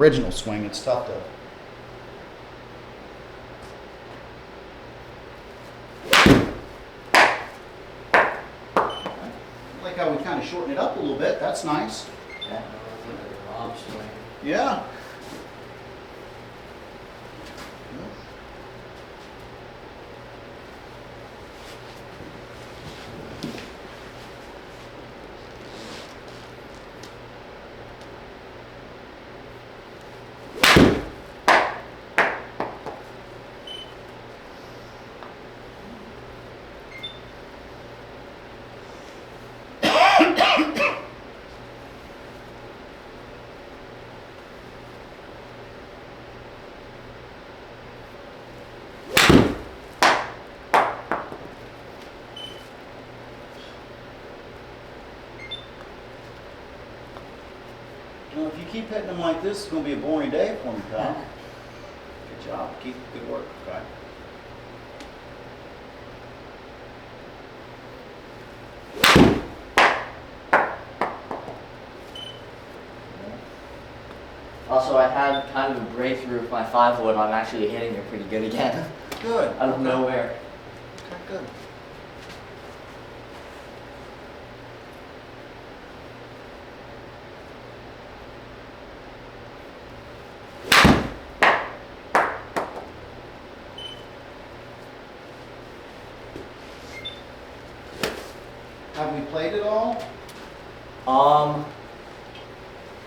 Original swing, it's tough to. I like how we kind of shorten it up a little bit. That's nice. Yeah, look at the Rob swing. Yeah. Well, if you keep hitting them like this, it's going to be a boring day for me, pal. Good job. Keep good work. Okay. Also, I had kind of a breakthrough with my 5-wood. I'm actually hitting it pretty good again. Good. Out of nowhere. Okay, good. Have we played it all?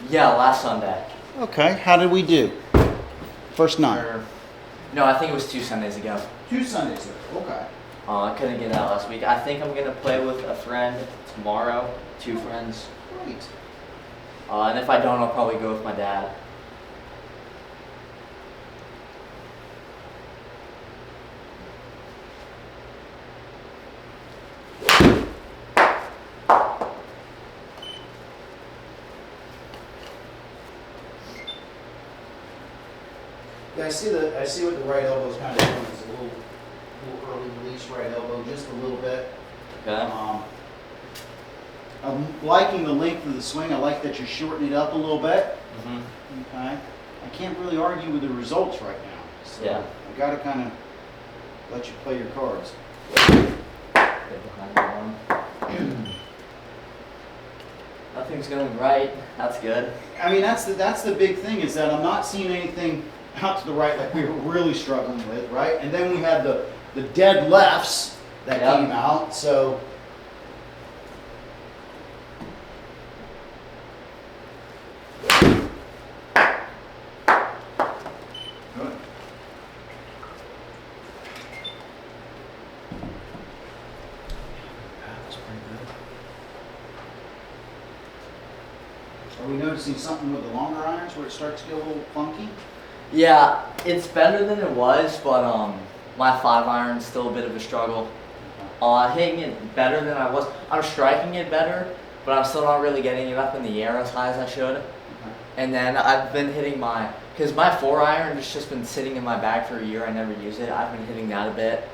Yeah, last Sunday. Okay. How did we do? First night. No, I think it was 2 Sundays ago. 2 Sundays ago. Okay. I couldn't get out last week. I think I'm gonna play with a friend tomorrow. 2 friends. Great. And if I don't, I'll probably go with my dad. Yeah, I see what the right elbow is kind of doing. It's a little early release right elbow, just a little bit. Okay. I'm liking the length of the swing. I like that you're shortening it up a little bit. Mm-hmm. Okay. I can't really argue with the results right now. So Yeah. I got to kind of let you play your cards. Get behind the arm. Nothing's going right. That's good. I mean, that's the big thing, is that I'm not seeing anything out to the right like we were really struggling with, right? And then we had the dead lefts that Yep. came out. So good. That's pretty good. Are we noticing something with the longer irons where it starts to get a little funky? Yeah, it's better than it was, but my 5-iron's still a bit of a struggle. Hitting it better than I was. I'm striking it better, but I'm still not really getting it up in the air as high as I should. Okay. And then I've been hitting because my 4-iron has just been sitting in my bag for a year. I never use it. I've been hitting that a bit.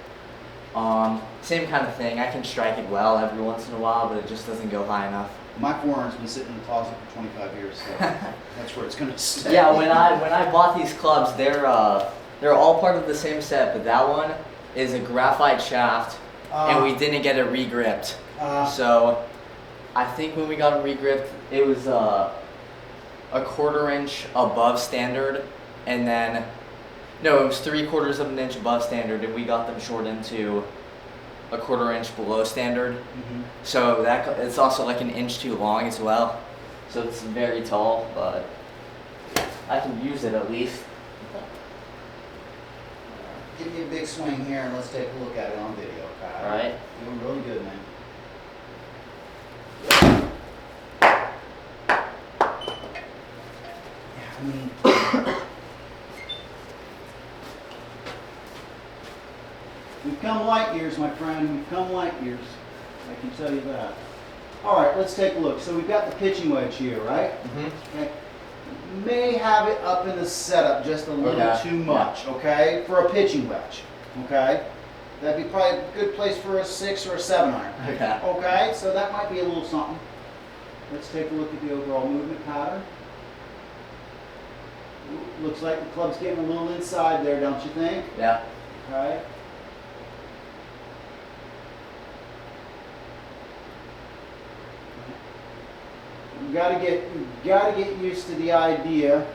Same kind of thing. I can strike it well every once in a while, but it just doesn't go high enough. My forearm's been sitting in the closet for 25 years, so that's where it's going to stay. Yeah, when I bought these clubs, they're all part of the same set, but that one is a graphite shaft, and we didn't get it regripped. So I think when we got it regripped, it was a 1/4 inch above standard, and then no, it was 3/4 of an inch above standard, and we got them shortened to a 1/4 inch below standard. Mhm. So it's also like an inch too long as well. So it's very tall, but I can use it at least. Give me a big swing here and let's take a look at it on video, okay? All right. Doing really good, man. Yeah, I mean, we've come light years, my friend. We've come light years. I can tell you that. All right, let's take a look. So we've got the pitching wedge here, right? Mm-hmm. Okay. May have it up in the setup just a little Okay. too much, okay? For a pitching wedge, okay? That'd be probably a good place for a 6 or a 7-iron. Okay. Okay, so that might be a little something. Let's take a look at the overall movement pattern. looks like the club's getting a little inside there, don't you think? Yeah. Okay. You gotta get used to the idea,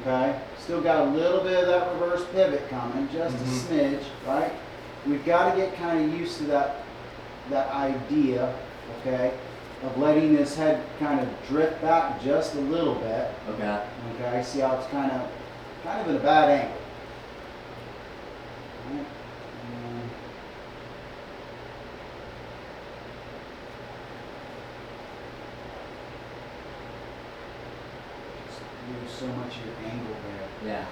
okay? Still got a little bit of that reverse pivot coming, just a smidge, right? We've got to get kind of used to that idea, okay, of letting this head kind of drift back just a little bit. Okay. Okay, see how it's kind of in a bad angle. Right. Just lose so much of your angle there. Yeah.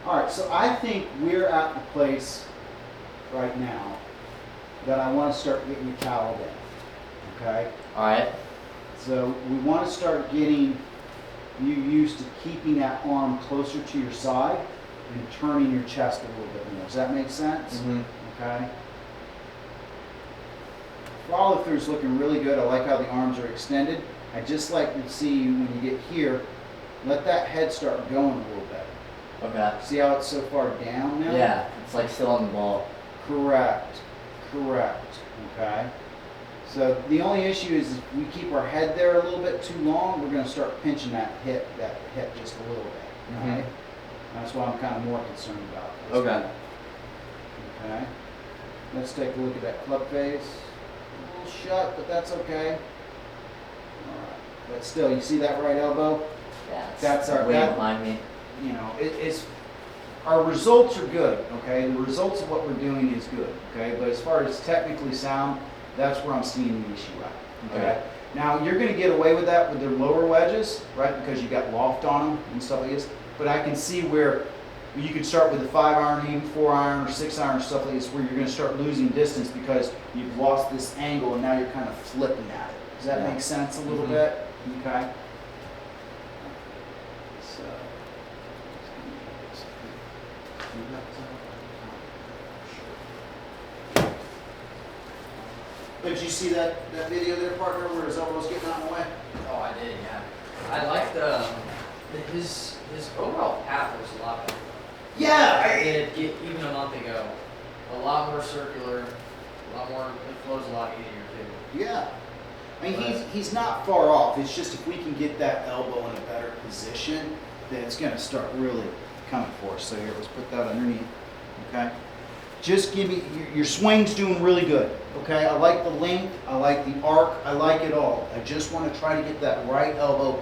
All right, so I think we're at the place right now that I want to start getting you cowled in. Okay. All right. So we want to start getting you used to keeping that arm closer to your side and turning your chest a little bit more. Does that make sense? Mm-hmm. Okay. Follow through is looking really good. I like how the arms are extended. I just like to see you when you get here, let that head start going a little bit. Okay. See how it's so far down now? Yeah, it's like still on the ball. Correct. Okay. So the only issue is if we keep our head there a little bit too long, we're going to start pinching that hip just a little bit. Mhm. Right? That's why I'm kind of more concerned about this. Okay. Okay. Let's take a look at that club face. A little shut, but that's okay. All right. But still, you see that right elbow? Yeah, it's That's our- way that- behind me. You know, it's our results are good, okay? The results of what we're doing is good, okay? But as far as technically sound, that's where I'm seeing the issue at, okay? Okay. Now, you're going to get away with that with their lower wedges, right? Because you got loft on them and stuff like this. But I can see where you could start with a 5-iron, even 4-iron or 6-iron, stuff like this, where you're going to start losing distance because you've lost this angle and now you're kind of flipping at it. Does that Yeah. make sense a little Mhm. bit? Okay. So. Did you see that video there, partner, where his elbow's getting out of the way? Oh, I did, yeah. I liked his overall path was a lot better. Yeah. I did get even a month ago. A lot more circular, a lot more. It flows a lot easier too. Yeah. I mean, he's not far off. It's just if we can get that elbow in a better position, then it's going to start really coming for us. So here, let's put that underneath. Okay. Just give me your swing's doing really good. Okay. I like the length. I like the arc. I like it all. I just want to try to get that right elbow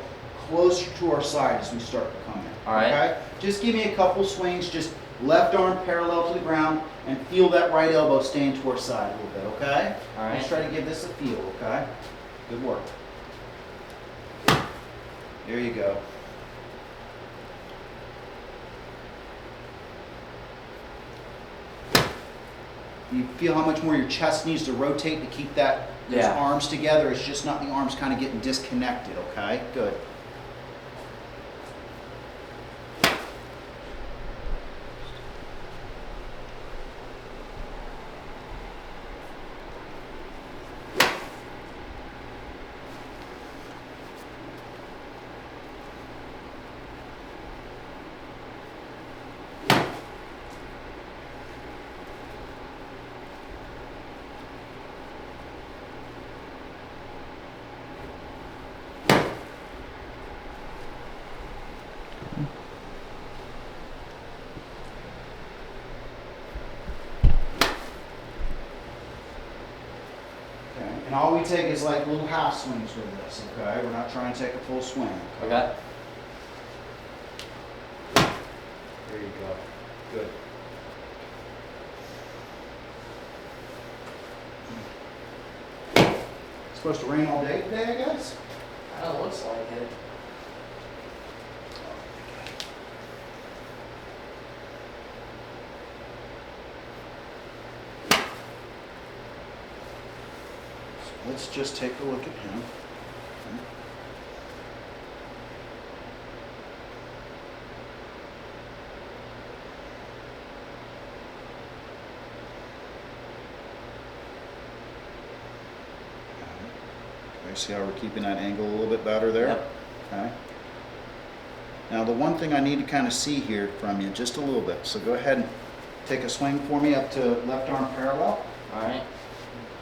closer to our side as we start to come in. All right. Okay. Just give me a couple swings. Just left arm parallel to the ground and feel that right elbow staying to our side a little bit. Okay. All right. Let's try to give this a feel. Okay. Good work. There you go. You feel how much more your chest needs to rotate to keep those Yeah. arms together. It's just not the arms kind of getting disconnected, okay? Good. Okay. And all we take is like little half swings with this, okay? We're not trying to take a full swing. Okay. There you go. Good. It's supposed to rain all day today, I guess? Kind of looks like it. Let's just take a look at him. Okay, see how we're keeping that angle a little bit better there? Yep. Okay. Now the one thing I need to kind of see here from you just a little bit. So go ahead and take a swing for me up to left arm parallel. All right.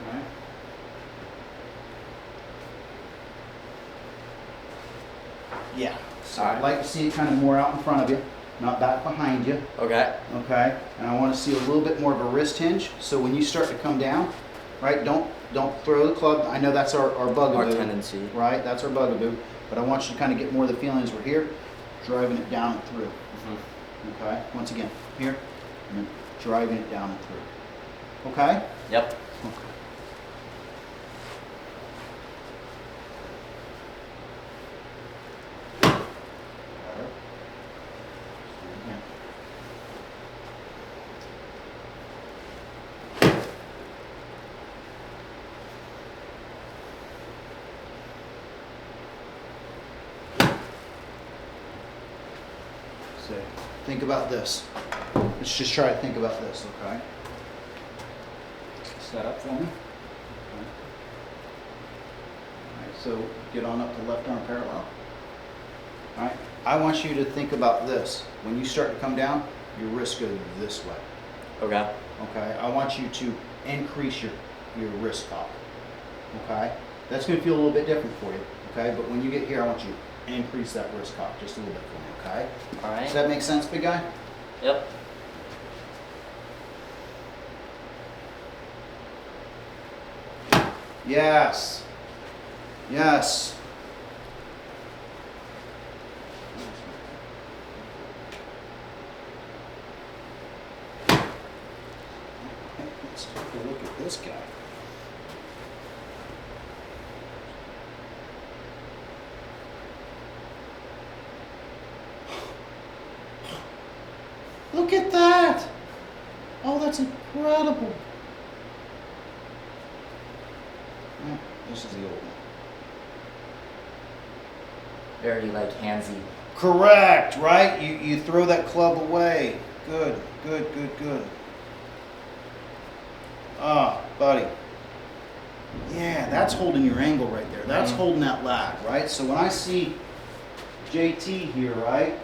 Okay. Yeah. So I'd like to see it kind of more out in front of you, not back behind you. Okay. Okay. And I want to see a little bit more of a wrist hinge. So when you start to come down, right, don't throw the club. I know that's our bugaboo. Our tendency. Right, that's our bugaboo. But I want you to kind of get more of the feelings we're here, driving it down and through. Okay. Once again, here, and then driving it down and through. Okay. Yep. Okay. So think about this. Let's just try to think about this, okay? Set up for me. Okay. All right, so get on up to left arm parallel. All right, I want you to think about this. When you start to come down, your wrist goes this way. Okay. Okay, I want you to increase your wrist cock. Okay, that's going to feel a little bit different for you. Okay, but when you get here, I want you to increase that wrist cock just a little bit for me. Okay. All right. Does that make sense, big guy? Yep. Yes. Yes. Let's take a look at this guy. Look at that! Oh, that's incredible. Oh, this is the old one. Very like handsy. Correct, right? You throw that club away. Good, good, good, good. Ah, buddy. Yeah, that's holding your angle right there. That's holding that lag, right? So when I see JT here, right?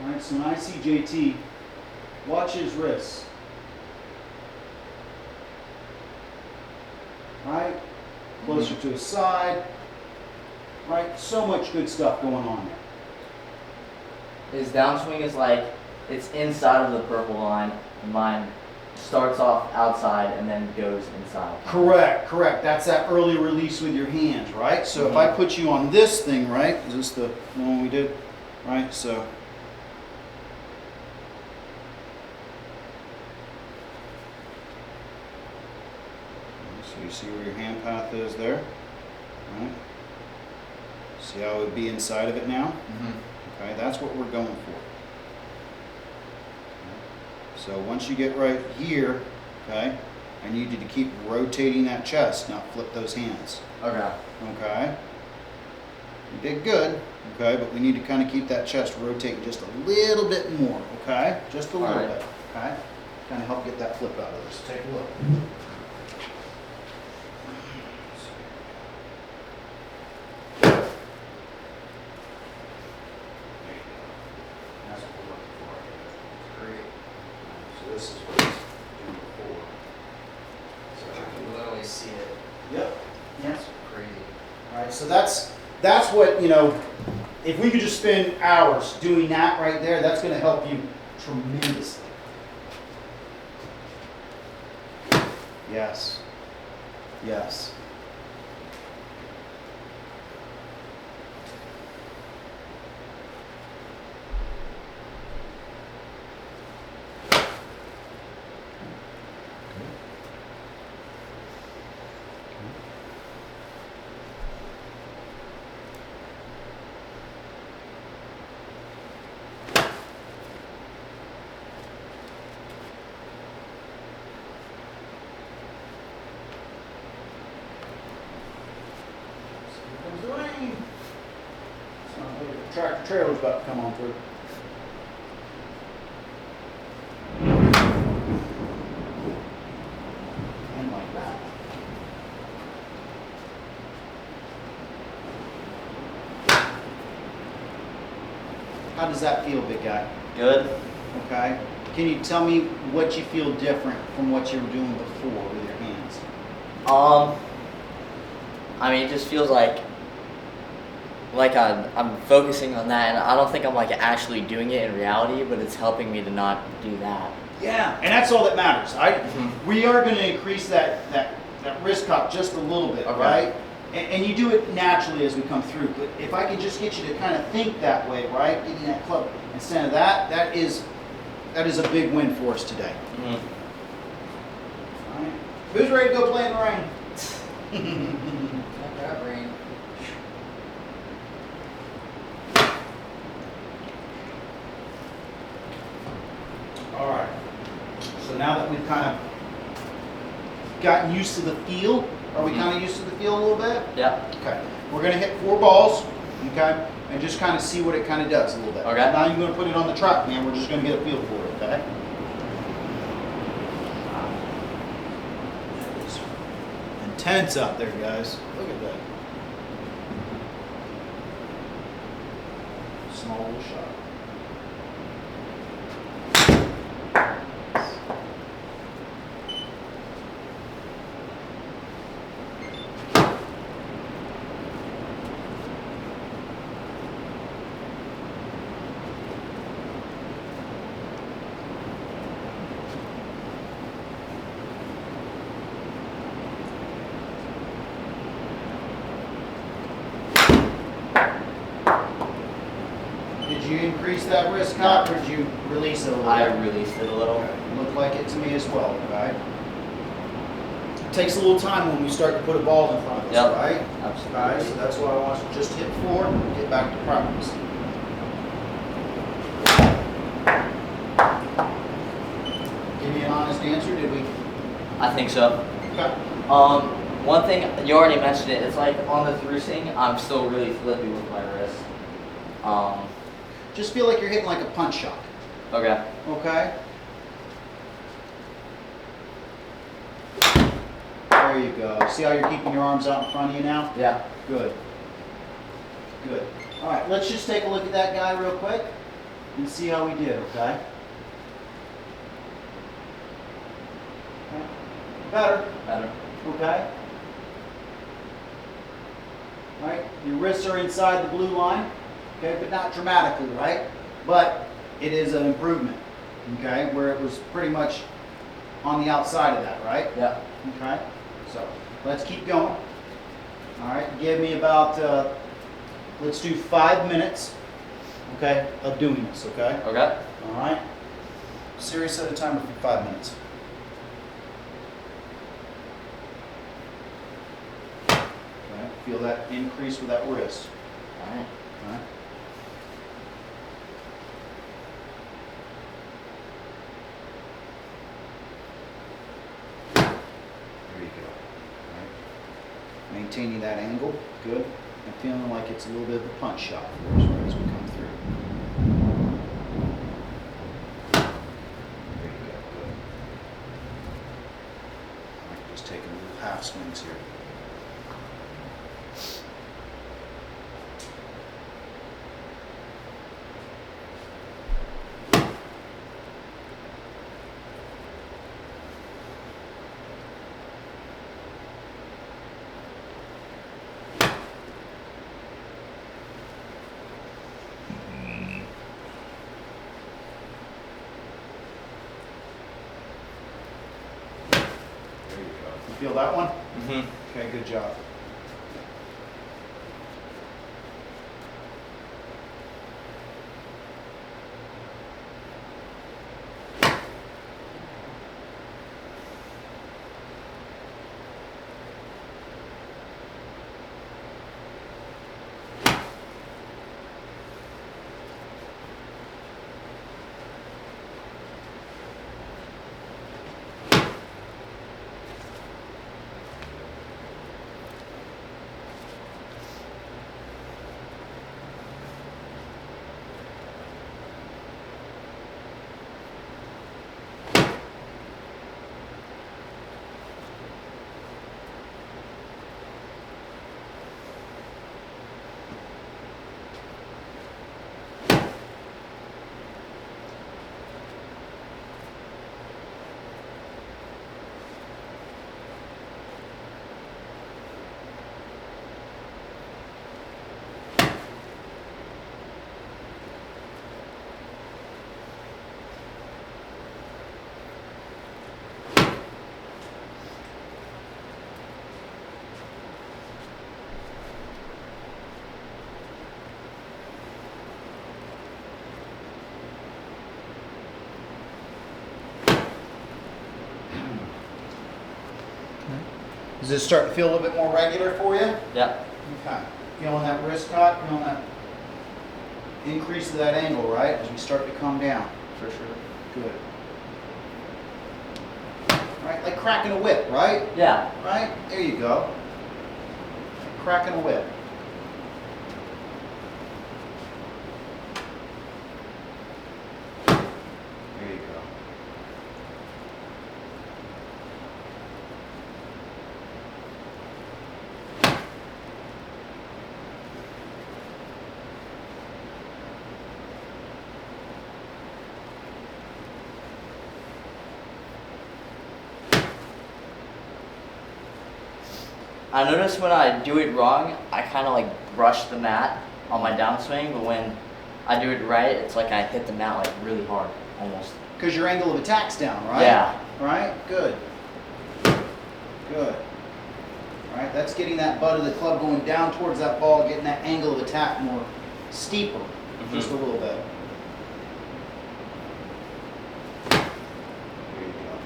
All right, so when I see JT, watch his wrists. Right? Closer to his side. Right? So much good stuff going on there. His downswing is like it's inside of the purple line, and mine starts off outside and then goes inside. Correct, correct. That's that early release with your hands, right? So if I put you on this thing, right? Is this the one we did? Right? So you see where your hand path is there? Right? See how it would be inside of it now? Okay, that's what we're going for. So once you get right here, okay, I need you to keep rotating that chest, not flip those hands. Okay. Okay? You did good, okay, but we need to kind of keep that chest rotating just a little bit more, okay? Just a little bit, okay? Kind of help get that flip out of this. Take a look. This is what it's doing before. So I can literally see it. Yep. That's crazy. All right. So that's what, you know, if we could just spend hours doing that right there, that's going to help you tremendously. Yes. Yes. Tractor trailer's about to come on through. And like that. How does that feel, big guy? Good. Okay. Can you tell me what you feel different from what you were doing before with your hands? I mean, it just feels like I'm focusing on that, and I don't think I'm like actually doing it in reality, but it's helping me to not do that. Yeah, and that's all that matters. We are going to increase that wrist cock just a little bit, Okay. right? And you do it naturally as we come through. But if I can just get you to kind of think that way, right? Getting that club instead of that, that is a big win for us today. Mm-hmm. All right. Who's ready to go play in the rain? Not that rain. All right. So now that we've kind of gotten used to the feel, are we kind of used to the feel a little bit? Yeah. Okay. We're going to hit 4 balls, okay, and just kind of see what it kind of does a little bit. Okay. Now you're going to put it on the track, man. We're just going to get a feel for it, okay? It's intense out there, guys. Look at that. Small little shot. Did you increase that wrist cock or did you release it a little I bit? released it a little. Okay. Looked like it to me as well, right? It takes a little time when we start to put a ball in front of us, Yep. right? Absolutely. Alright, so that's why I want you to just hit 4 and get back to practice. Give me an honest answer, did we? I think so. Okay. One thing you already mentioned it. It's like on the through swing, I'm still really flippy with my wrist. Just feel like you're hitting like a punch shot, Okay. okay? There you go. See how you're keeping your arms out in front of you now? Yeah. Good. Good. All right, let's just take a look at that guy real quick and see how we did, okay? Okay. Better, Better. okay? All right, your wrists are inside the blue line, okay, but not dramatically, right? But it is an improvement, okay, where it was pretty much on the outside of that, right? Yeah. Okay, so let's keep going. All right, give me about, let's do 5 minutes, okay, of doing this, okay? Okay. All right, Siri set a timer for 5 minutes. Okay, feel that increase with that wrist. All right. All right. There you go. All right. Maintaining that angle, good. And feeling like it's a little bit of a punch shot for us right, as we come through. There you go, good. All right, just taking little half swings here. There you go. You feel that one? Mm-hmm. Okay, good job. Does this start to feel a little bit more regular for you? Yep. Okay. Feeling that wrist cut, feeling that increase of that angle, right? As we start to come down. For sure. Good. Right, like cracking a whip, right? Yeah. Right? There you go. Cracking a whip. There you go. I notice when I do it wrong, I kind of like brush the mat on my downswing, but when I do it right, it's like I hit the mat like really hard, almost. Because your angle of attack's down, right? Yeah. Right? Good. Good. Right? That's getting that butt of the club going down towards that ball, getting that angle of attack more steeper, just a little bit. There you go.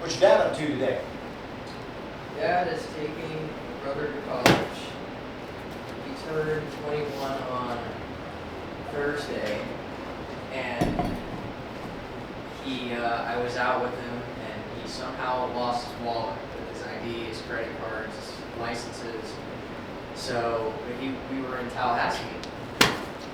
What's your dad up to today? Dad is taking brother to college. He turned 21 on Thursday, and I was out with him, and he somehow lost his wallet with his ID, his credit cards, his licenses. So we were in Tallahassee,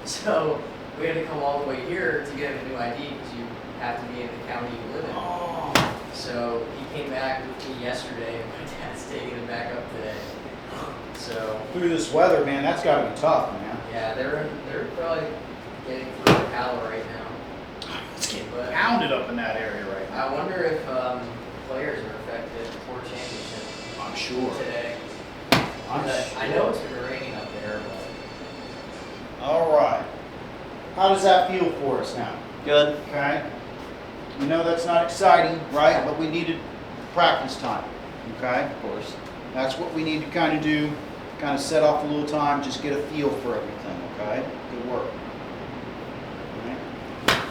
so we had to come all the way here to get him a new ID because you have to be in the county you live in. Oh. So he came back with me yesterday, and my dad's taking him back up today. So Through this weather, man, that's got to be tough, man. yeah, they're probably getting through the Ocala right now. It's getting But pounded up in that area right now. I wonder if players are affected before championship I'm sure. today. I'm I know it's been raining up there, but All right. How does that feel for us now? Good. Okay. We know that's not exciting, right? But we needed practice time. Okay. Of course. That's what we need to kind of do. Kind of set off a little time, just get a feel for everything. Okay. Good work. All right.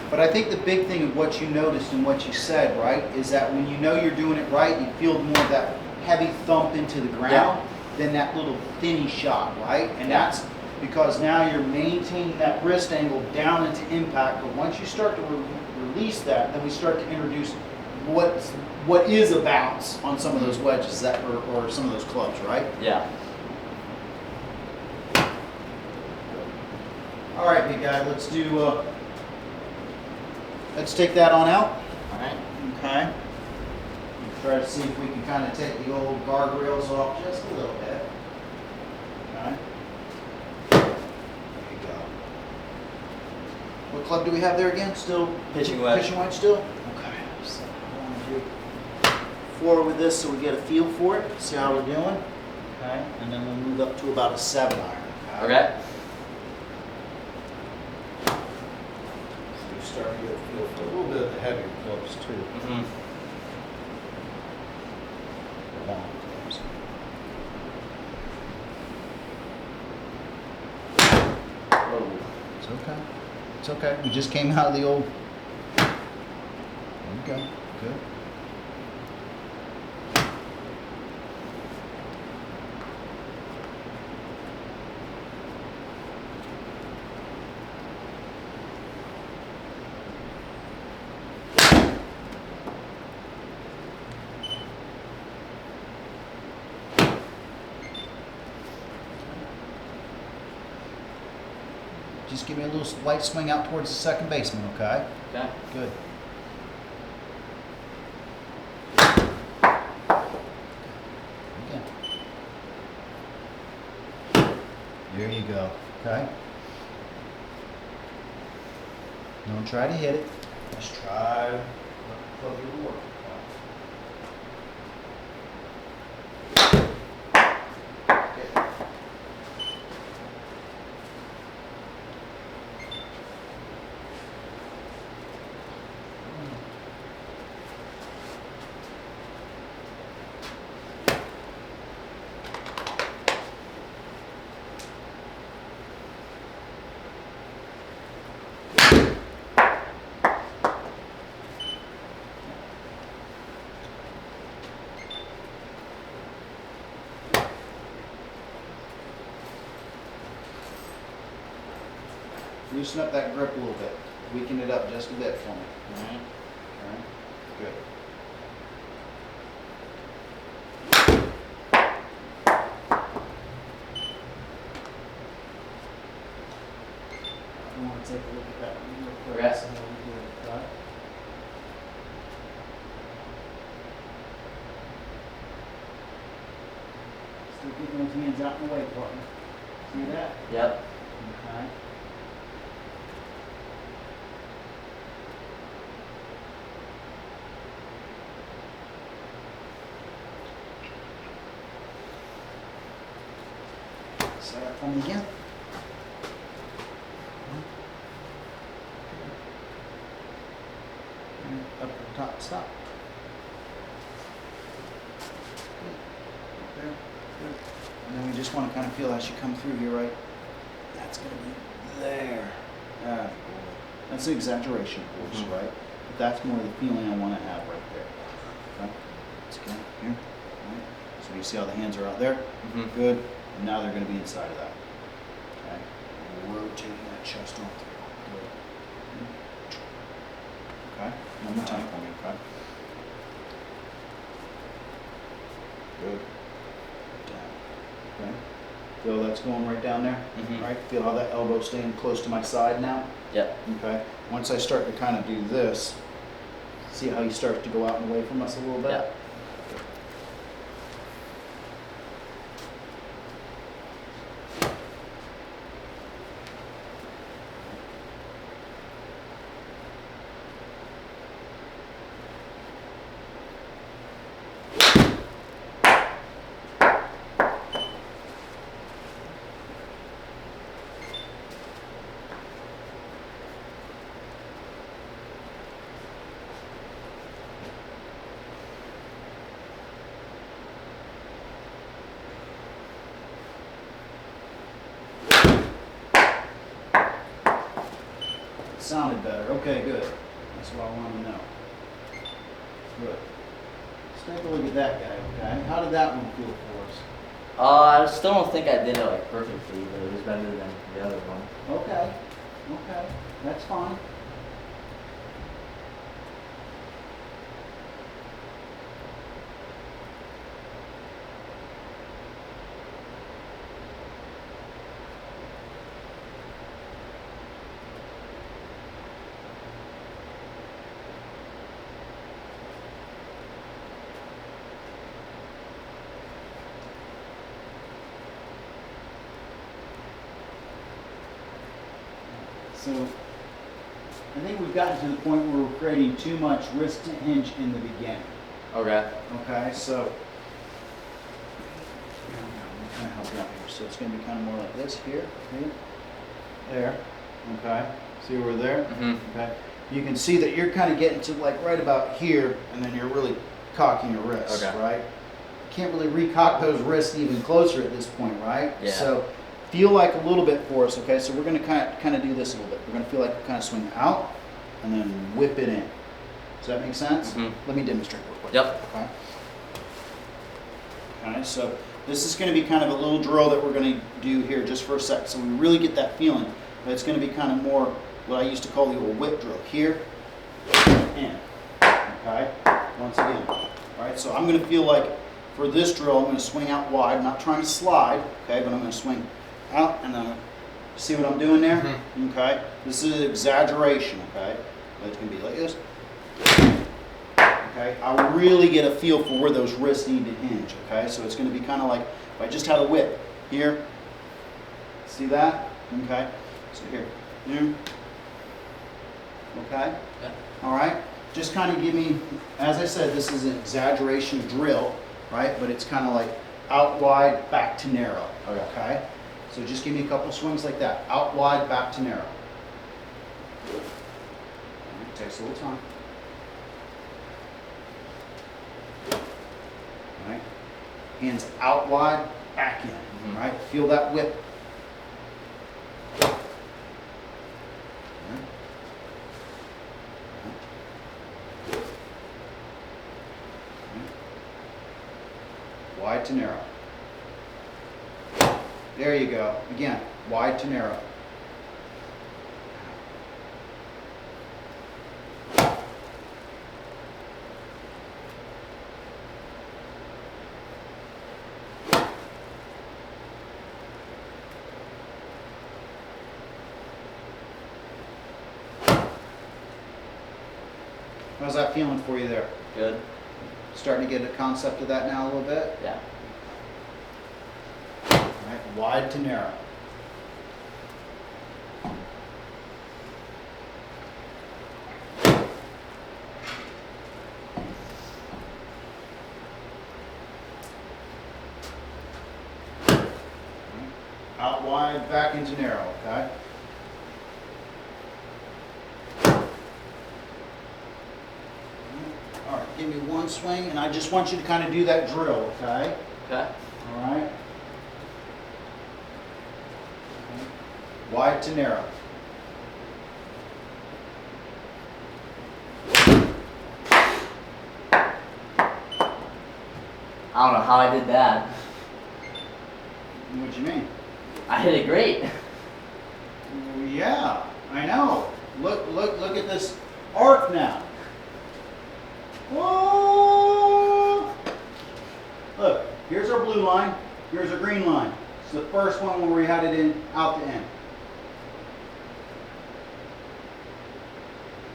But I think the big thing of what you noticed and what you said, right, is that when you know you're doing it right, you feel more of that heavy thump into the ground than that little thinny shot, right? And that's because now you're maintaining that wrist angle down into impact. But once you start to release that, then we start to introduce what is a bounce on some of those wedges that or some of those clubs, right? Yeah. All right, big guy, let's do. Let's take that on out. All right. Okay. Try to see if we can kind of take the old guardrails off just a little bit. Okay. There you go. What club do we have there again? Still Pitching wedge. Pitching wedge still? Okay. So I want to do four with this so we get a feel for it, see how we're doing. Okay. And then we'll move up to about a 7 iron. Okay. So you start to get a feel for a little bit of the heavier clubs too. Mm-hmm. Long clubs. Whoa. It's okay. It's okay. We just came out of the old. There we go. Good. Just give me a little light swing out towards the second baseman, okay? Okay. Good. Again. There you go, okay? Don't try to hit it. Just try to let the club do the work. Loosen up that grip a little bit. Weaken it up just a bit for me. Mhm. Okay. Good. I want to take a look at that real quick. Okay. See how we do it, right? Still getting those hands out in the way, partner. See that? Yep. Okay. Set up for me again. And up at the top, stop. Good. Up there. Good. And then we just want to kind of feel as you come through here, right? That's going to be there. Ah, boy. That's an exaggeration, of course, Mhm. right? But that's more the feeling I want to have right there. Okay? Let's go here. All right. So you see how the hands are out there? Mhm. Good. And now they're going to be inside of that. Okay? Rotating that chest on through. Good. Okay? One more time for me, okay? Good. Down. Okay? Feel that's going right down there? Mhm. Right? Feel how that elbow's staying close to my side now? Yep. Okay? Once I start to kind of do this, see how he starts to go out and away from us a little bit? Yep. Sounded better. Okay, good. That's what I want to know. Good. Let's take a look at that guy, okay? How did that one feel for us? I still don't think I did it like perfectly, but it was better than the other one. Okay. Okay. That's fine. So I think we've gotten to the point where we're creating too much wrist hinge in the beginning. Okay. Okay, so I'm kind of help you out here. So it's going to be kind of more like this here, there. Okay, see where we're there? Mhm. Okay, you can see that you're kind of getting to like right about here, and then you're really cocking your wrists, Okay. right? Can't really recock those wrists even closer at this point, right? Yeah. So feel like a little bit for us, okay? So we're going to kind of do this a little bit. We're going to feel like we kind of swing out and then whip it in. Does that make sense? Mhm. Let me demonstrate real quick. Yep. Okay. Okay, so this is going to be kind of a little drill that we're going to do here just for a sec. So we really get that feeling. But it's going to be kind of more what I used to call the old whip drill. Here, in. Okay? Once again. All right, so I'm going to feel like for this drill, I'm going to swing out wide. I'm not trying to slide, okay, but I'm going to swing out and then see what I'm doing there? Mhm. Okay? This is exaggeration, okay? But it's going to be like this. Okay? I really get a feel for where those wrists need to hinge, okay? So it's going to be kind of like if I just had a whip here. See that? Okay? So here. Here. Okay? Yeah. All right? Just kind of give me, as I said, this is an exaggeration drill, right? But it's kind of like out wide, back to narrow. Okay. Okay? So just give me a couple swings like that. Out wide, back to narrow. It takes a little time. All right? Hands out wide, back in. Mhm. All right? Feel that whip. Wide to narrow. There you go. Again, wide to narrow. How's that feeling for you there? Good. Starting to get a concept of that now a little bit? Yeah. All right, wide to narrow. Out wide, back into narrow, okay? All right, give me one swing, and I just want you to kind of do that drill, okay? Okay. All right. Wide to narrow. I don't know how I did that. What do you mean? I hit it great. Well, yeah, I know. Look at this arc now. Whoa! Look, here's our blue line. Here's our green line. It's the first one where we had it in out the end.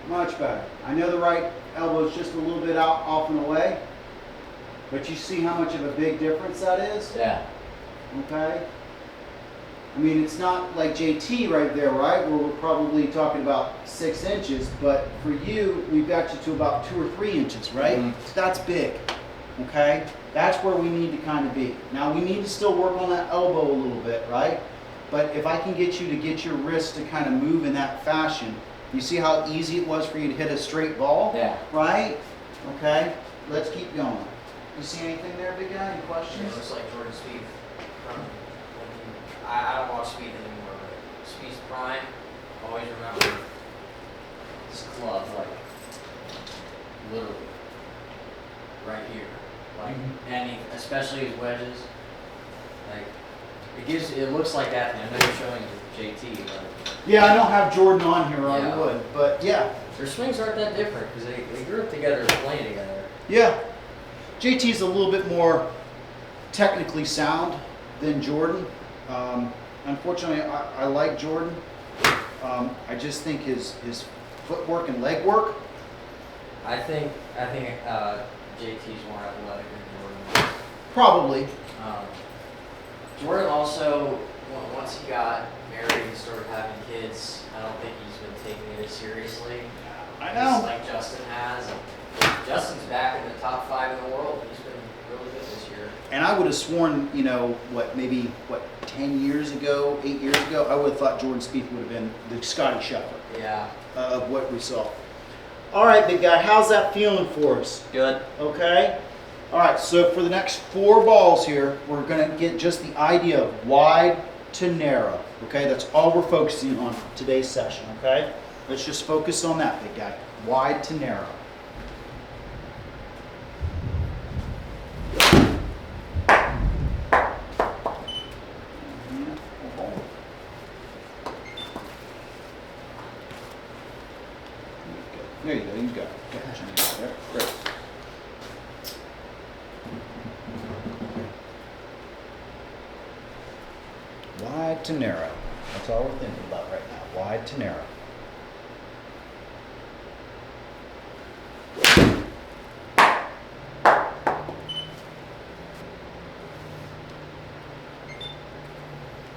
Much better. I know the right elbow is just a little bit out off and away, but you see how much of a big difference that is? Yeah. Okay? I mean, it's not like JT right there, right? Where we're probably talking about 6 inches, but for you, we've got you to about 2 or 3 inches, right? Mhm. So that's big, okay? That's where we need to kind of be. Now, we need to still work on that elbow a little bit, right? But if I can get you to get your wrist to kind of move in that fashion, you see how easy it was for you to hit a straight ball? Yeah. Right? Okay, let's keep going. You see anything there, big guy? Any It questions? looks like Jordan Spieth. I don't watch Spieth anymore, but Spieth's prime. Always remember this club, like literally right here, like any, especially his wedges. Like it looks like that. I know you're showing JT, but Yeah, I don't have Jordan on here, or I Yeah. would, but yeah. their swings aren't that different because they grew up together and playing together. Yeah. JT's a little bit more technically sound than Jordan. Unfortunately, I like Jordan. I just think his footwork and leg work. I think JT's more athletic than Jordan. Probably. Jordan also, once he got married and started having kids, I don't think he's been taking it as seriously. I Just know. like Justin has. Justin's back in the top 5 in the world. He's been really good this year. And I would have sworn, maybe 10 years ago, 8 years ago, I would have thought Jordan Spieth would have been the Scotty Scheffler Yeah. of what we saw. All right, big guy, how's that feeling for us? Good. Okay. All right, so for the next 4 balls here, we're going to get just the idea of wide to narrow. Okay, that's all we're focusing on today's session. Okay, let's just focus on that, big guy. Wide to narrow. There you go, you got it. Gotcha. There, great. Wide to narrow. That's all we're thinking about right now. Wide to narrow.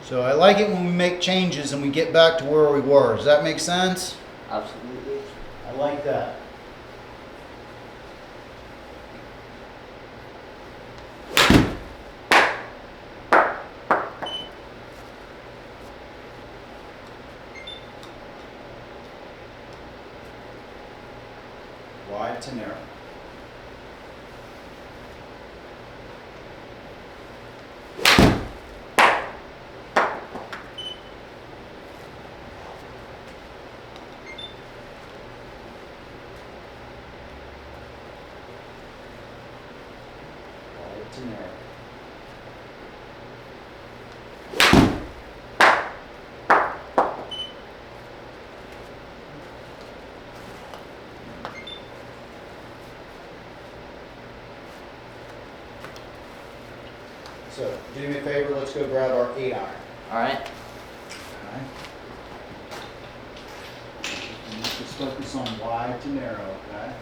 So I like it when we make changes and we get back to where we were. Does that make sense? Absolutely. I like that. Wide to narrow. Wide to narrow. So, do me a favor, let's go grab our 8-iron. All right. Okay. And let's just focus on wide to narrow, okay?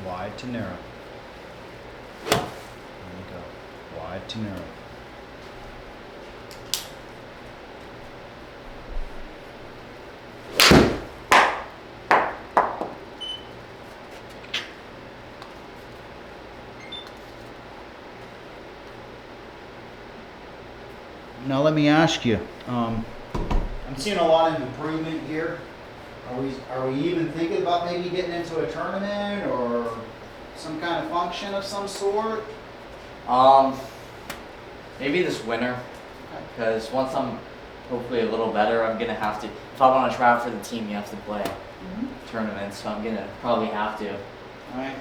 Wide to narrow. There we go. Wide to narrow. Now let me ask you, I'm seeing a lot of improvement here. Are we even thinking about maybe getting into a tournament or some kind of function of some sort? Maybe this winter, because once I'm hopefully a little better, I'm gonna have to. If I want to try out for the team, you have to play tournaments, so I'm gonna probably have to. All right.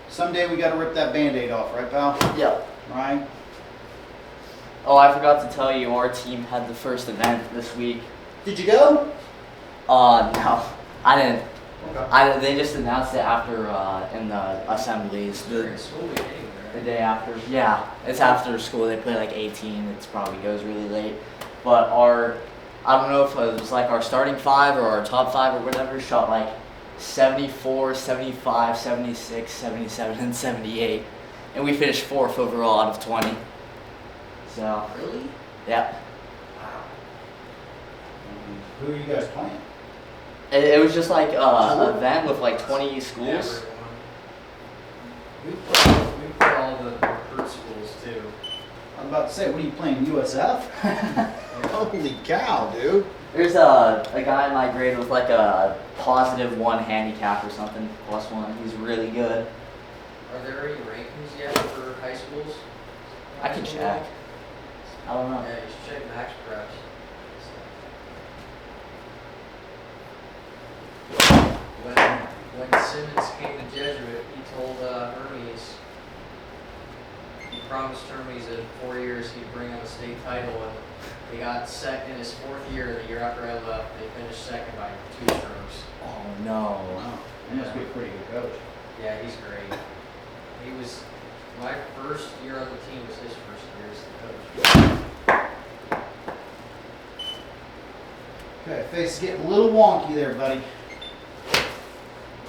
Someday we got to rip that Band-Aid off, right, pal? Yep. Right. Oh, I forgot to tell you, our team had the first event this week. Did you go? No, I didn't. Okay. They just announced it after in the assemblies. During school week anyway, The right? day after. Yeah, it's after school. They play like 18. It probably goes really late. But I don't know if it was like our starting 5 or our top 5 or whatever, shot like 74, 75, 76, 77, and 78. And we finished 4th overall out of 20. So, Really? yeah. Wow. Who are you guys playing? It was just like an event with like 20 schools. Everyone. We play all the recruit schools too. I was about to say, what are you playing, USF? Holy cow, dude. There's a guy in my grade with like a +1 handicap or something, +1. He's really good. Are there any rankings yet for high schools? I can check. I don't know. Yeah, you should check Max Preps. When Simmons came to Jesuit, he told Hermes, he promised Hermes that in 4 years he'd bring him a state title, and they got second in his 4th year. The year after I left, they finished second by 2 strokes. Oh no. Wow. He must be a pretty good coach. Yeah, he's great. He was my first year on the team was his first year as the coach. Okay, face is getting a little wonky there, buddy.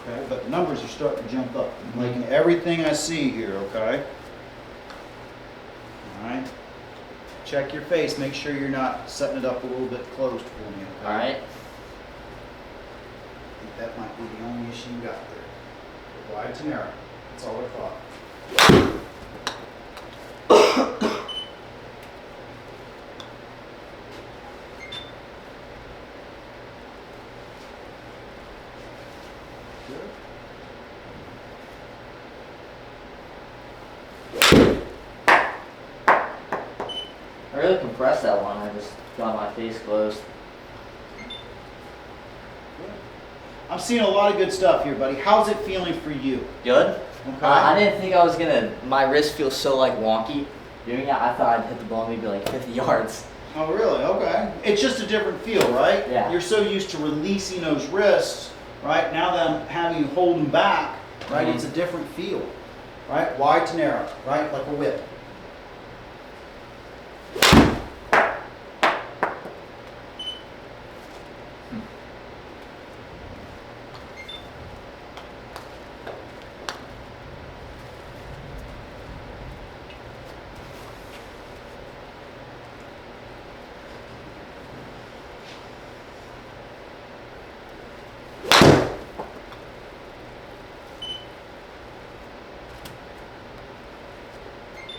Okay, but the numbers are starting to jump up. I'm liking everything I see here, okay? Alright. Check your face, make sure you're not setting it up a little bit closed for me, okay? Alright. I think that might be the only issue you got there. Wide to narrow. That's all I thought. I really compressed that one. I just got my face closed. I'm seeing a lot of good stuff here, buddy. How's it feeling for you? Good? Okay. I didn't think I was gonna. My wrist feels so like wonky doing it. I thought I'd hit the ball maybe like 50 yards. Oh, really? Okay. It's just a different feel, right? Yeah. You're so used to releasing those wrists, right? Now that I'm having you hold them back, right? Mhm. It's a different feel, right? Wide to narrow, right? Like a whip.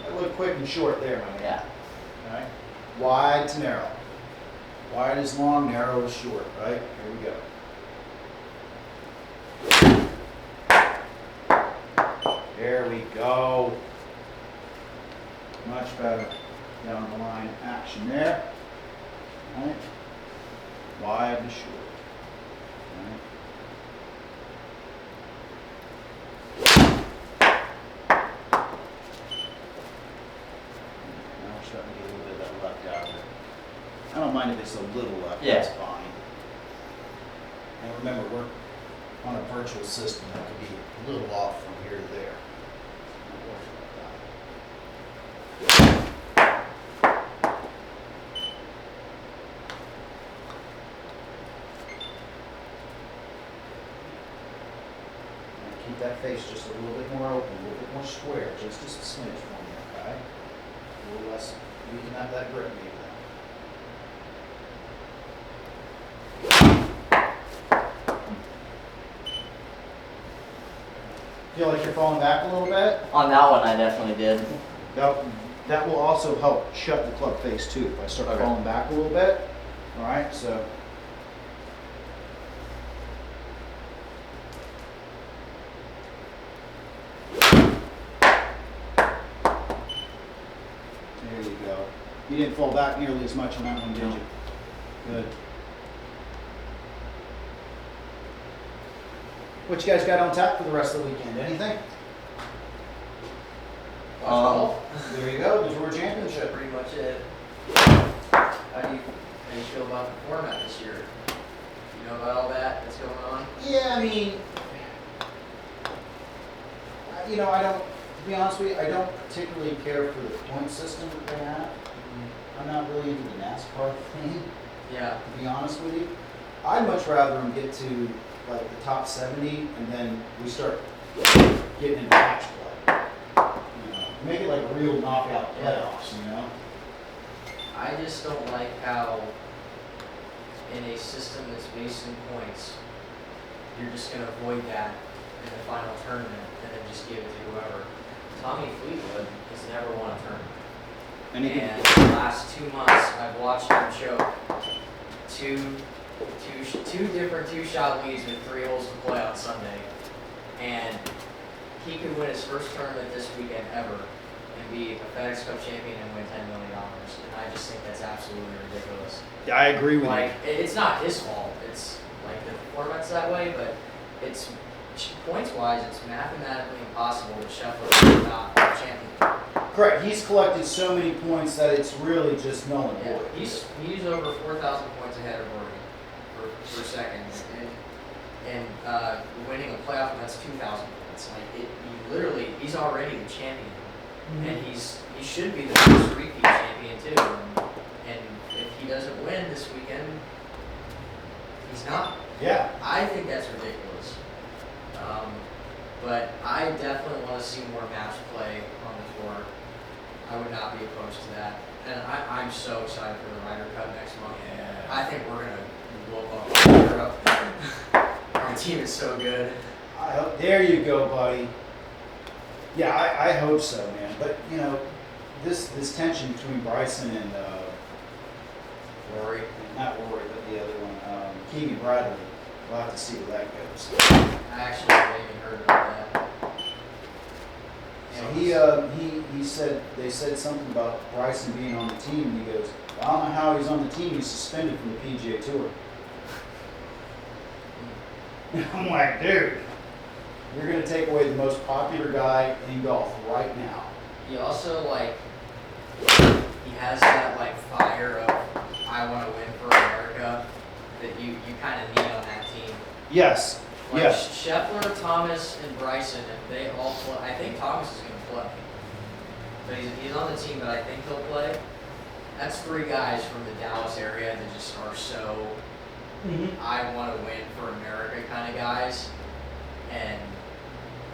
A little quick and short there, my man. Yeah. All right. Wide to narrow. Wide is long, narrow is short, right? Here we go. There we go. Much better. Down the line action there. All right. Wide to short. All right. Now we're starting to get a little bit of that left out of it. I don't mind if it's a little left, Yeah. that's fine. And remember, we're on a virtual system that could be a little off from here to there. Not worried about that. keep that face just a little bit more open, a little bit more square, just a smidge for me, okay? A little less, we can have that grip maybe. Feel like you're falling back a little bit? On that one, I definitely did. That will also help shut the club face too. If I start Okay. falling back a little bit, all right, so. There you go. You didn't fall back nearly as much on that one, did you? Good. What you guys got on tap for the rest of the weekend? Anything? There you go, the Tour Championship. Pretty much it. How do you feel about the format this year? You know about all that's going on? Yeah, I mean, I don't, to be honest with you, I don't particularly care for the point system that they have. I'm not really into the NASCAR thing, Yeah. to be honest with you. I'd much rather them get to like the top 70 and then we start getting into match play. Make it like a real knockout playoffs, I just don't like how in a system that's based in points, you're just going to avoid that in the final tournament and then just give it to whoever. Tommy Fleetwood has never won a tournament. And the last 2 months, I've watched him choke two different two-shot leads with 3 holes to play on Sunday. And he could win his first tournament this weekend ever and be a FedEx Cup champion and win $10 million. And I just think that's absolutely ridiculous. Yeah, I agree with Like, it's not his fault. It's like the format's that way, but it's points-wise, it's mathematically impossible that Scheffler is not a champion. Correct. He's collected so many points that it's really just null and Yeah, void. he's over 4,000 points ahead of Rory for second, and winning a playoff event's 2,000 points. Like he's already the champion, and he should be the first repeat champion too. And if he doesn't win this weekend, he's not. Yeah. I think that's ridiculous. But I definitely want to see more match play on the tour. I would not be opposed to that. And I'm so excited for the Ryder Cup next month. Yeah. I think we're going to blow up Europe. Our team is so good. There you go, buddy. Yeah, I hope so, man. But, this tension between Bryson and, Rory. not Rory, but the other one, Keegan Bradley, we'll have to see where that goes. I actually haven't even heard about that. Yeah, he said, they said something about Bryson being on the team, and he goes, I don't know how he's on the team, he's suspended from the PGA Tour. I'm like, dude, you're going to take away the most popular guy in golf right now. He also, he has that, fire of, I want to win for America, that you kind of need on that team. Yes, yes. Scheffler, Thomas, and Bryson, if they all play, I think Thomas is going to play. But he's on the team, but I think he'll play. That's 3 guys from the Dallas area that just are so, I want to win for America kind of guys. And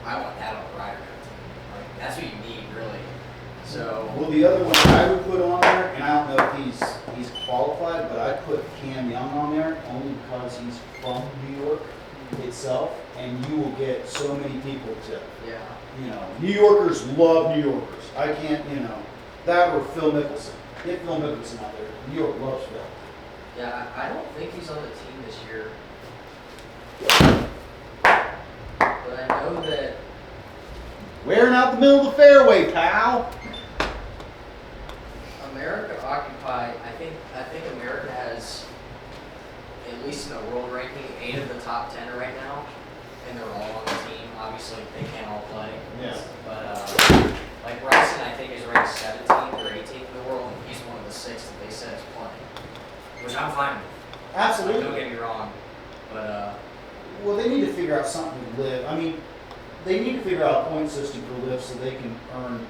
I want that on the Ryder Cup team. That's what you need, really. So. Well, the other one I would put on there, and I don't know if he's qualified, but I'd put Cam Young on there only because he's from New York itself, and you will get so many people to, New Yorkers love New Yorkers. I can't, that or Phil Mickelson. Get Phil Mickelson out there. New York loves Phil. Yeah, I don't think he's on the team this year. But I know that Wearing out the middle of the fairway, pal. America occupy. I think America has, at least in the world ranking, 8 of the top 10 right now, and they're all on the team. Obviously, they can't all play. Yeah. But Bryson, I think, is ranked 17th or 18th in the world, and he's one of the 6 that they said is playing, which I'm fine with. Absolutely. Don't get me wrong, but Well, they need to figure out something to live. I mean, they need to figure out a point system for live so they can earn,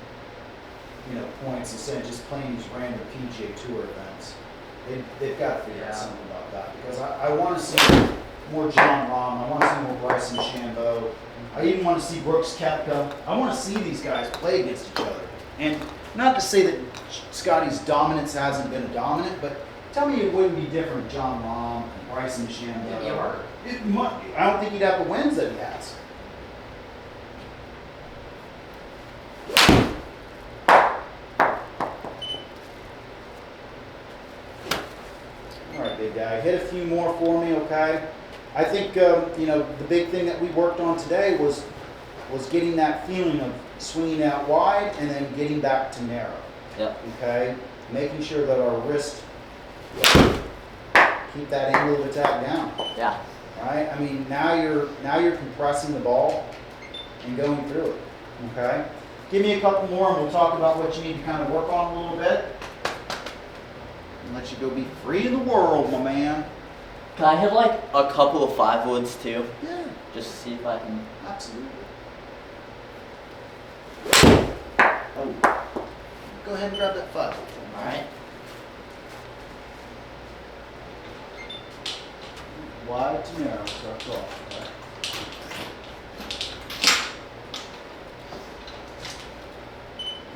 points instead of just playing these random PGA Tour events. They've got to figure out something about that because I want to see more John Rahm. I want to see more Bryson DeChambeau. I even want to see Brooks Koepka. I want to see these guys play against each other. And not to say that Scotty's dominance hasn't been a dominant, but tell me it wouldn't be different with John Rahm and Bryson DeChambeau. It'd be harder. I don't think he'd have the wins that he has. All right, big guy, hit a few more for me, okay? I think you know, the big thing that we worked on today was getting that feeling of swinging out wide and then getting back to narrow. Yep. Okay, making sure that our wrist keep that angle of attack down. Yeah. Right? I mean, now you're compressing the ball and going through it. Okay? Give me a couple more and we'll talk about what you need to kind of work on a little bit. And let you go be free in the world, my man. Can I hit like a couple of 5 woods too? Yeah, Just to see if I can. absolutely. Oh. Go ahead and grab that 5. All right. Wide to narrow, starts off. Okay?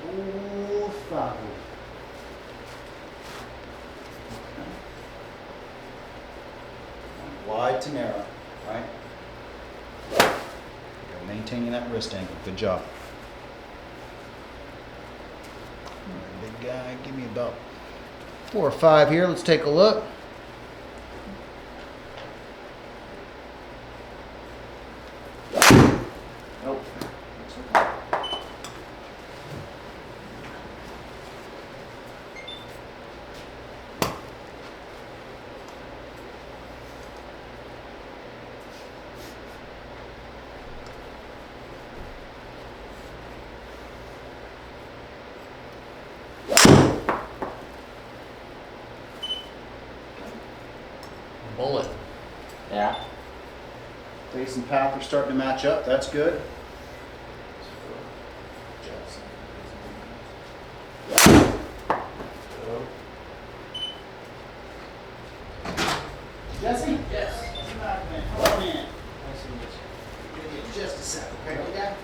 Ooh, 5. Okay. Wide to narrow, right? You're maintaining that wrist angle. Good job. All right, big guy, give me about 4 or 5 here. Let's take a look. Nope. Bullet. Yeah. Face and path are starting to match up. That's good. Jesse? Yes. Come back, man. Come on in. Give me just a sec, okay, my guy?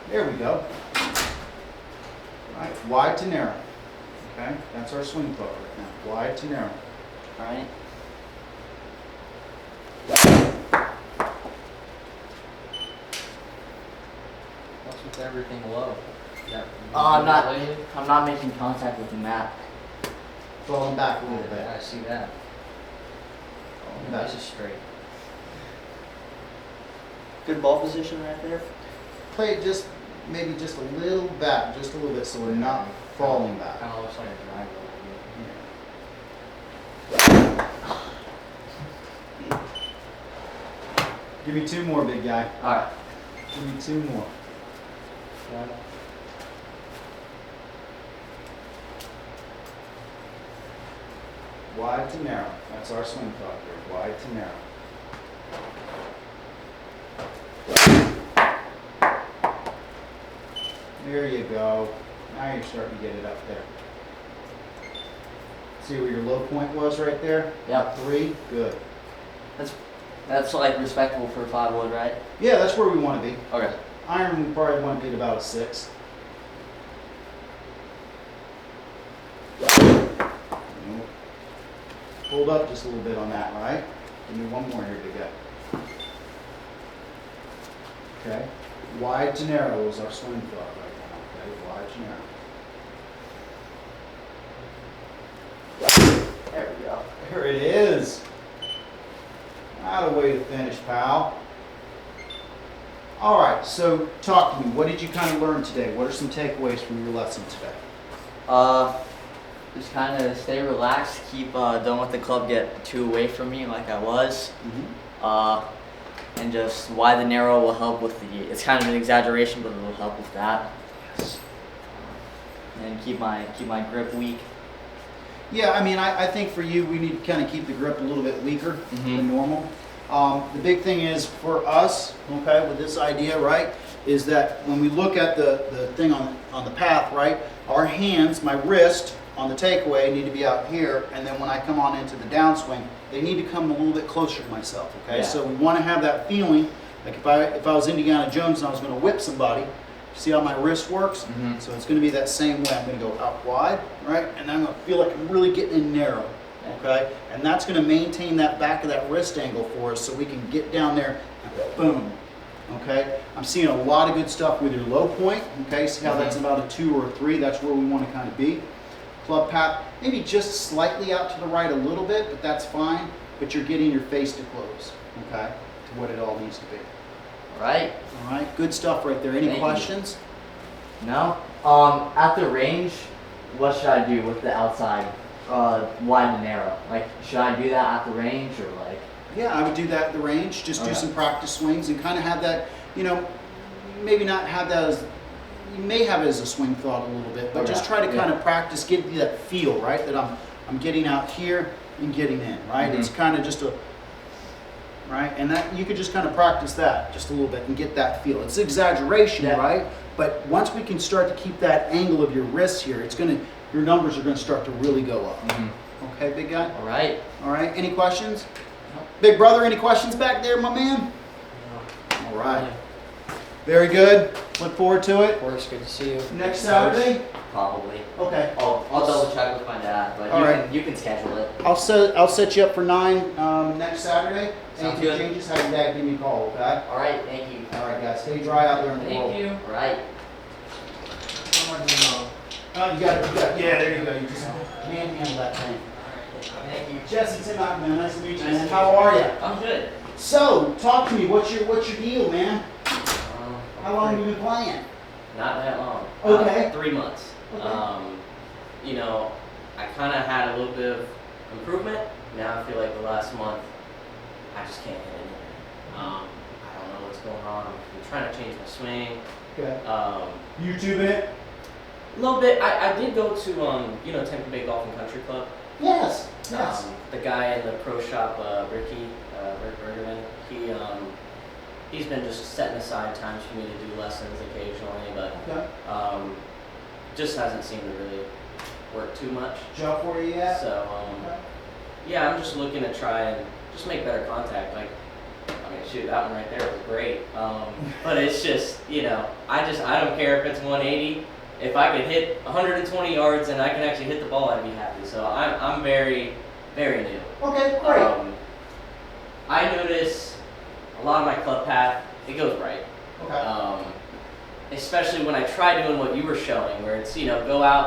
There we go. All right, wide to narrow. Okay, that's our swing club right now. Wide to narrow. All right. What's with everything low? Yeah. I'm not making contact with the mat. Falling back a little bit. I see that. Back. This is straight. Good ball position right there. Play it just maybe just a little back, just a little bit, so we're not falling back. Kind of looks like a driveway. Give me 2 more, big guy. All right. Give me 2 more. Wide to narrow. That's our swing thought here. Wide to narrow. There you go. Now you're starting to get it up there. See where your low point was right there? Yep. 3. Good. That's like respectable for 5 wood, right? Yeah, that's where we want to be. Okay. Iron, we probably want to be at about a 6. Hold up just a little bit on that, right? Give me 1 more here, big guy. Okay. Wide to narrow is our swing thought right now. Okay, wide to narrow. There we go. There it is. Not a way to finish, pal. All right, so talk to me. What did you kind of learn today? What are some takeaways from your lesson today? Just kind of stay relaxed. Don't let the club get too away from me like I was. And just why the narrow will help with the. It's kind of an exaggeration, but it will help with that. Yes. And keep my grip weak. Yeah, I mean, I think for you, we need to kind of keep the grip a little bit weaker Mhm. than normal. The big thing is for us, okay, with this idea, right, is that when we look at the thing on the path, right, our hands, my wrist, on the takeaway need to be out here, and then when I come on into the downswing, they need to come a little bit closer to myself, okay? Yeah. So we want to have that feeling, like if I was Indiana Jones and I was going to whip somebody, see how my wrist works? Mhm. So it's going to be that same way. I'm going to go out wide, right? And then I'm going to feel like I'm really getting in narrow, okay? And that's going to maintain that back of that wrist angle for us so we can get down there and boom, okay? I'm seeing a lot of good stuff with your low point, okay? See how that's about a 2 or a 3? That's where we want to kind of be. Club path, maybe just slightly out to the right a little bit, but that's fine. But you're getting your face to close, okay, to what it all needs to be. Right. All right, good stuff right there. Any Thank you. questions? No. At the range, what should I do with the outside, wide and narrow? Like, should I do that at the range or like? Yeah, I would do that at the range. Just do Okay. some practice swings and kind of have that, you know, maybe not have that as, you may have it as a swing thought a little bit, but just try to kind of practice, get that feel, right? That I'm getting out here and getting in, right? Mhm. It's kind of just a, right? And that you could just kind of practice that just a little bit and get that feel. It's exaggeration, Yeah. right? But once we can start to keep that angle of your wrist here, it's gonna, your numbers are gonna start to really go up. Okay, big guy? All right. All right, any questions? Big brother, any questions back there, my man? All right. Very good. Look forward to it. Of course, good to see you. Next Saturday? Probably. Okay. I'll double check with my dad, but All right. you can schedule it. I'll set you up for 9 next Saturday. Sounds Anything good. changes, have your dad give me a call, okay? All right. Thank you. All right, guys, stay dry out there in the world. Thank you. All right. You got it, yeah, there you go. You just manhandle that thing. Thank you. Jesse, Tim out, man. Nice to meet you, man. How are you? I'm good. So, talk to me. What's your deal, man? How long have you been playing? Not that long. Okay. 3 months. Okay. You know, I kind of had a little bit of improvement. Now I feel like the last month, I just can't hit anything. I don't know what's going on. I'm trying to change my swing. Okay. A YouTubing it? little bit. I did go to you know, Tampa Bay Golf and Country Club. Yes. Yes. The guy in the pro shop, Rick Bergerman, he's been just setting aside times for me to do lessons occasionally, but Okay. just hasn't seemed to really work too much. Joe, where you at? So Okay. yeah, I'm just looking to try and just make better contact. Like, I mean, shoot, that one right there was great. But it's just, you know, I don't care if it's 180. If I could hit 120 yards and I can actually hit the ball, I'd be happy. So I'm very, very new. Okay, great. I notice a lot of my club path, it goes right. Okay. Especially when I try doing what you were showing, where it's, you know, go out